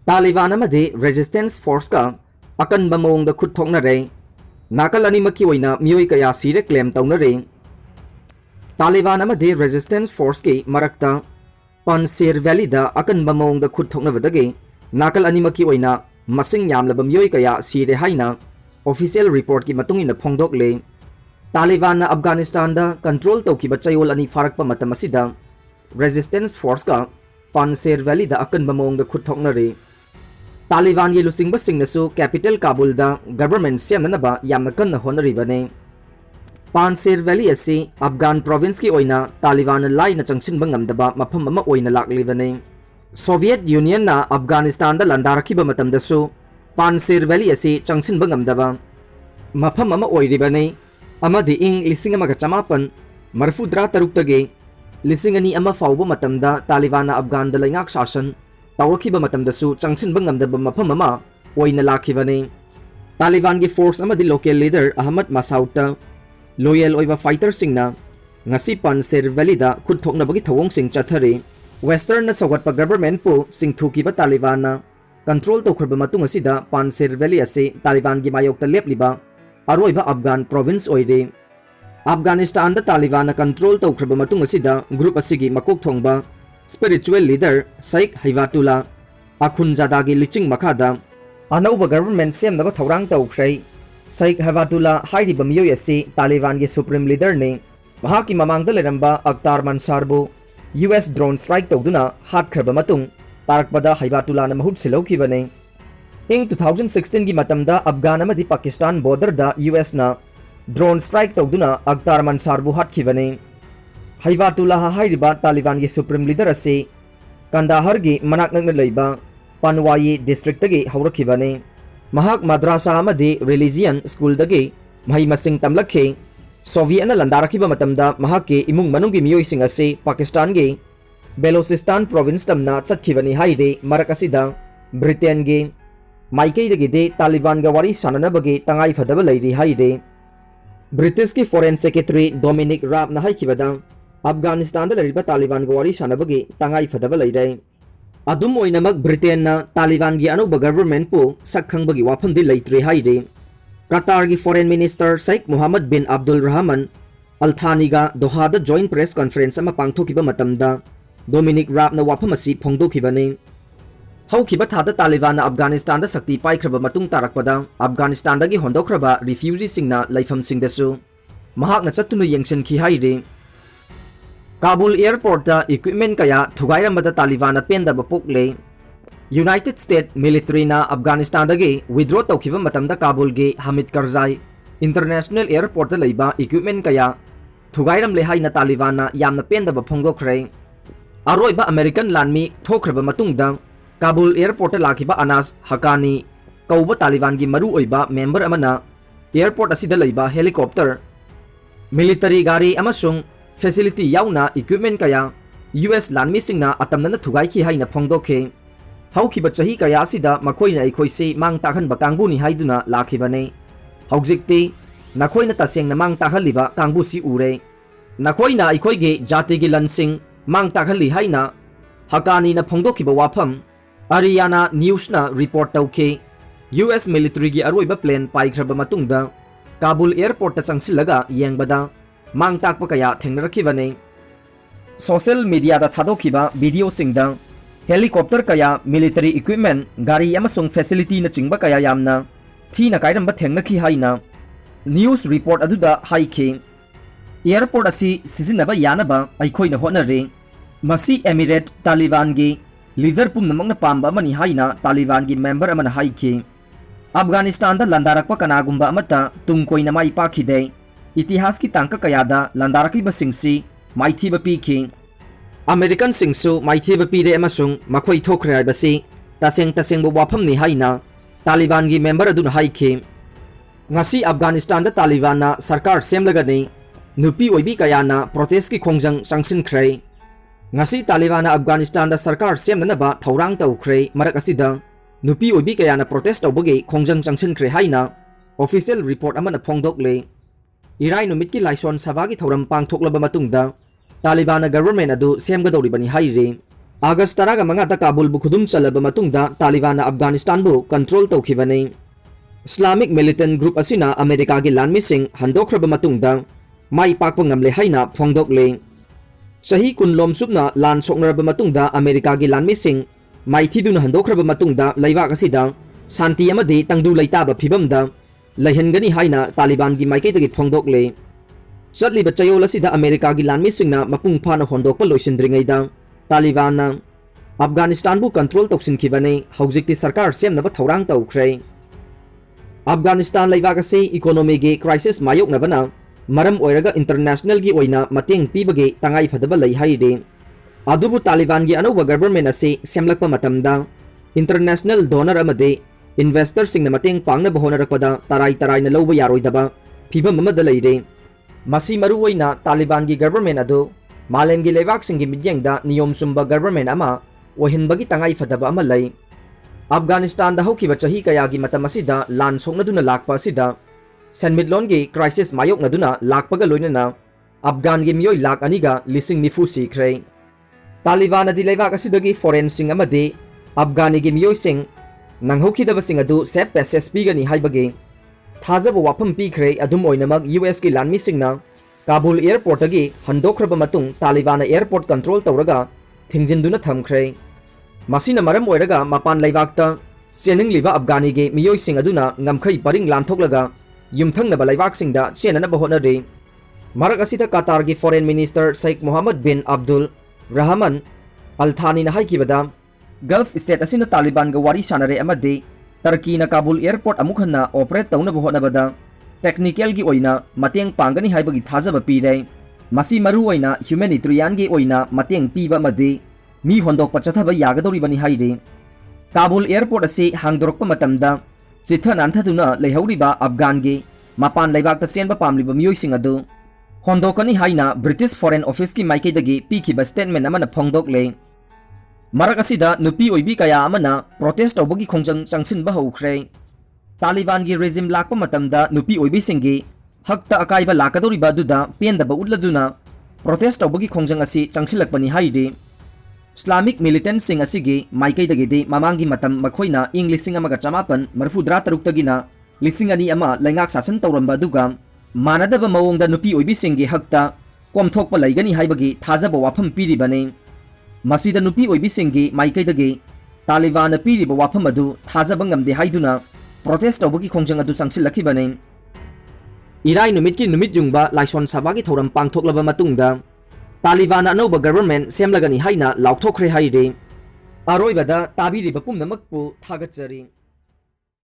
Taliban अमदी resistance force का अकनब मौंग खुद थोनरे नाकल अनिमकी ओइना मियोय कया सीरे क्लेम तौनरे तालिबान अमदी रेजिस्टेंस फोर्स की मरक्ता पानसेर वैली दा अकनब मौंग खुद थोनबदगे नाकल अनिमकी ओइना मसिंग यामलब मियोय कया सीरे हाइना ऑफिशियल रिपोर्ट की मतुंग इन फोंगदोकले तालिबान अफगानिस्तान दा कंट्रोल तौखिब चयोल अनि फारकप मतम असिदा रेजिस्टेंस फोर्स का पानसेर वैली दा अकनब मौंग खुद थोनरे तालिबान की लुसिंगबसिंगनसु कैपिटल काबुल दा गवर्नमेंट सेमनबा यामना कन्न होनरिबने पानसेर वैली असी अफगान प्रोविंस की ओइना तालिबान लाइन चंगसिनबा ngamdaba मफम अमा ओइना लाक्लिबने सोवियत यूनियन ना अफगानिस्तान दा लंदारखिबा मतमदसु पानसेर वैली असी चंगसिनबा ngamdaba मफम अमा ओइरिबने अमदि इंग लिसिंग अमागा चमापन मरफुद्रा तरुक्तगे लिसिंग अनि अमा फाउबा मतमदा तालिबान अफगान दा लैंगाक शासन तौरखिबा मतमदसु चंगसिनबा ngamdaba मफम अमा ओइना लाखिबने तालिबान की फोर्स अमदि लोकल लीडर अहमद मसाउटा लोयल ओइबा फाइटर सिंगना ngasi पानसेर वैली दा खुद थोकनबगी थवोंग सिंग चथरे वेस्टर्न सौगटपा गवर्नमेंट पु सिंगथुकीबा तालिबान ना कंट्रोल तौखरबा मतुंग असिदा पानसेर वैली असे तालिबान की मायोक्ता लेपलिबा अरोइबा अफगान प्रोविंस ओइरे अफगानिस्तान दा तालिबान कंट्रोल तौखरबा मतुंग असिदा ग्रुप असिगी मकोक थोंगबा स्पिरिचुअल लीडर शेख हिबातुल्ला अखुनजादा की लिचिंग मखादा अनौबा गवर्नमेंट सेमनबा थौरांग तौख्रै शेख हिबातुल्ला हाइरिबा मियोय असी तालिबान की सुप्रीम लीडर ने महाकी ममांगदा लेरंबा अख्तार मंसारबु यूएस ड्रोन स्ट्राइक तौदुना हातखरबा मतुंग तारकपदा हिबातुल्ला ना महुत सिलौखिबने इंग 2016 की मतमदा अफगान अमदी पाकिस्तान बॉर्डर दा यूएस ना ड्रोन स्ट्राइक तौदुना अख्तार मंसारबु हातखिबने हिबातुल्ला हाइरिबा तालिबान की सुप्रीम लीडर असी कंदाहर की मनाक नगन लैबा पनवाई डिस्ट्रिक्ट तगी हौरखिबने महाक मद्रासा अमदी रिलीजियन स्कूल दगी महै मसिंग तमलखे सोवियत लंदारखिबा मतमदा महाके इमुंग मनुंगी मियोइसिंग असे पाकिस्तान के बेलोचिस्तान प्रोविंस तमना चतखिबनी हाइरे मरक असिदा ब्रिटेन के माइकेदगी तालिबान गा वारी साननबगे तंगाई फदब लैरि हाइरे ब्रिटिश की फॉरेन सेक्रेटरी डोमिनिक राब ना हाइखिबदा अफगानिस्तान दा तालिबान गा वारी सानबगे तंगाई फदब लैरे अदुम ओइनमक ब्रिटेन ना तालिबान की अनौब गवर्नमेंट पु सक्खंबगी वाफमदि लैत्रे हाइरे कतार की फॉरेन मिनिस्टर शेख मोहम्मद बिन अब्दुल रहमान अल थानीगा दोहादा जॉइंट प्रेस कॉन्फ्रेंस अमा पांगथोखिबा मतमदा डोमिनिक राब ना वाफम असि फोंगदोखिबने हौखिबा थादा तालिबान अफगानिस्तान दा शक्ति पाइख्रबा मतुंग तारकपदा अफगानिस्तान दगी होंदोख्रबा रिफ्यूजी सिंगना लैफम सिंगदसु महाकना चतुनु यंगसनखि हाइरे काबुल एयरपोर्ट दा इक्विपमेंट कया थुगाइरमदा तालिबान पेंदबा पोकले यूनाइटेड स्टेट मिलिट्री ना अफगानिस्तान दगी विड्रॉ तौखिबा मतमदा काबुल गे हामिद करजाई इंटरनेशनल एयरपोर्ट दा लैबा इक्विपमेंट कया थुगाइरमले हाइना तालिबान ना यामना पेंदबा फोंगदोख्रे अरोइबा अमेरिकन लानमी थोख्रबा मतुंगदा काबुल एयरपोर्ट लाखिबा अनास हकानी कौबा तालिबान की मरु ओइबा मेंबर अमना एयरपोर्ट असिदा लैबा हेलीकॉप्टर मिलिटरी गाड़ी अमसुंग फैसिलिटी याउना इक्विपमेंट कया यूएस लानमी सिंगना अतमना थुगाइखि हाइना फोंगदोखे हौखिबा चही कया असिदा मखोइना अखोइसे मांग ताखनबा कांगबुनी हाइदुना लाखिबने हौजिक्ति नखोइना तसेंगना मांग ताखलिबा कांगबुसी उरे नखोइना अखोइगे जातिगी लनसिंग मांग ताखलि हाइना हकानी ना फोंगदोखिबा वाफम अरियाना न्यूज ना रिपोर्ट तौखे यूएस मिलिट्री की अरोइबा प्लेन पाइख्रबा मतुंगदा काबुल एयरपोर्ट चंगसिलगा येंगबदा मांग ताकपा कया थेंगनरखिबने सोशल मीडिया दा थादोखिबा वीडियो सिंगदा हेलीकॉप्टर कया मिलिटरी इक्विपमेंट गाड़ी अमसुंग फैसिलिटी न चिंगबा कया यामना थीना काइरंबा थेंगनखि हाइना न्यूज रिपोर्ट अदुदा हाइखे एयरपोर्ट असी सिजिनबा यानबा अइखोइना होनरे मसी एमिरेट तालिबान की लीडर पुनमकना पांबा अमनी हाइना तालिबान की मेंबर अमना हाइखे अफगानिस्तान दा लंदारकपा कनागुंबा अमता तुंग कोइना माइ पाखिदे इतिहास की तांका कयादा लंदारकिबा सिंगसी माइथीबा पीखि अमेरिकन सिंगसु माइथीबा पीरे अमसुंग मखोइ थोखरे हाइबसी तसेंग तसेंगबा वाफमनि हाइना तालिबान की मेंबर अदुना हाइखे ngasi अफगानिस्तान दा तालिबान ना सरकार सेमलगने नुपी ओइबी कयाना प्रोटेस्ट की खोंजंग संगसिनख्रै ngasi तालिबान अफगानिस्तान दा सरकार सेमनबा थौरांग तौख्रै मरक असिदा नुपी ओइबी कयाना प्रोटेस्ट तौबगे खोंजंग चंगसिनख्रै हाइना ऑफिशियल रिपोर्ट अमना फोंगदोकले इराई नुमित की लाइसोन सभा की थौरम पांगथोकलबा मतुंगदा तालिबान गवर्नमेंट अदु सेमगदौरिबनी हाइरे August 15 Kabul bu khudum chalaba matungda Taliban Afghanistan bu control tawkhibani. Islamic militant group asina America gi lanmising handokhraba matungda mai pakpa ngamle haina phongdokle. Sahi kunlom subna lan soknaraba matungda America gi lanmising mai thiduna handokhraba matungda laibak asida santi amadi tangdu laitaba phibamda laihangani haina Taliban gi maikaitagi phongdokle. Satliba chayol asida America gi lanmisingna mapung phana hondokpa loisindringaida Taliban na Afghanistan bu control toksinkhibani haujikti sarkar semnaba thorang tawkhre. Afghanistan laibak ase economy gi crisis mayoknabana maram oiraga international gi oina mateng pibage tangai phadaba lai haide. Adubu Taliban gi anauba government ase semlakpa matamda international donor amade investor singna mateng pangna bohonarakpada tarai na lauba yaroidaba phibam amada leire. Masi maru oina Taliban gi government adu Malem gi leibak singi midyengda niyom sumba government ama ohinbagi tangai phadaba ama lai. Afghanistan da hokiba chahi kaya gi matam asida lan soknaduna lakpa asida Senmitlon gi crisis mayoknaduna lakpaga loinana Afghan gi miyoi lak aniga lising nifu sikre. Taliban adi leibak asidagi foreign sing amade Afghani gi miyoi sing nanghokhidaba sing adu sep passage pigani haibagi thajaba wafam pikre adum oinamag US gi lanmi singna Kabul airport agi handokhraba matung Taliban airport control tawraga thingjinduna thamkhre. Masina maram oiraga mapan laibakta cheningliba Afghani ge miyoi sing aduna ngamkhai paring lanthoklaga yumthangnaba laibak singda chenanaba honare. Marak asida Qatar gi foreign minister Sheikh Mohammed bin Abdul Rahman Al Thani na haikibada Gulf state asina Taliban ga wari sanare amade Turkey na Kabul airport amukhanna operate tawnaba honabada technical gi oina mateng pangani haibagi thajaba pire. Masi maru oina humanitarian gi oina mateng piba made mi hondok pachathaba yagadori bani haide. Kabul airport ase hangdorokpa matamda chithan anthaduna leihoriba Afghan gi mapan laibak ta senba pamliba miyoi sing adu hondokani haina British Foreign Office ki maikaidagi pikhiba statement amana phongdokle. Marak asida nupi oibi kaya amana protest tawbagi khongjang changsinba haukhre. Taliban gi regime lakpa matamda nupi oibi singi hakta akaiba lakadoriba duda pendaba utladuna protest tawbagi khongjang asi changsilakpani haide. Islamic militant sing asigi maikaidagidi mamangi matam makhoina ing lising amaga chamapan marfudra taruktagina lising ani ama laingak sasan tawramba duga manadaba mawongda nupi oibi singi hakta komthokpa laigani haibagi thajaba wafam piribane. Masida nupi oibi singi maikaidagi Taliban piriba wafam adu thajaba ngamde haiduna protest tawbagi khongjang adu changsilakibane. Irai numit ki numit yungba laison sabagi thoram pangthoklaba matungda Taliban anauba government semlagani haina laukthokre haide. Aroibada tabiriba pumnamakpu thagatsari.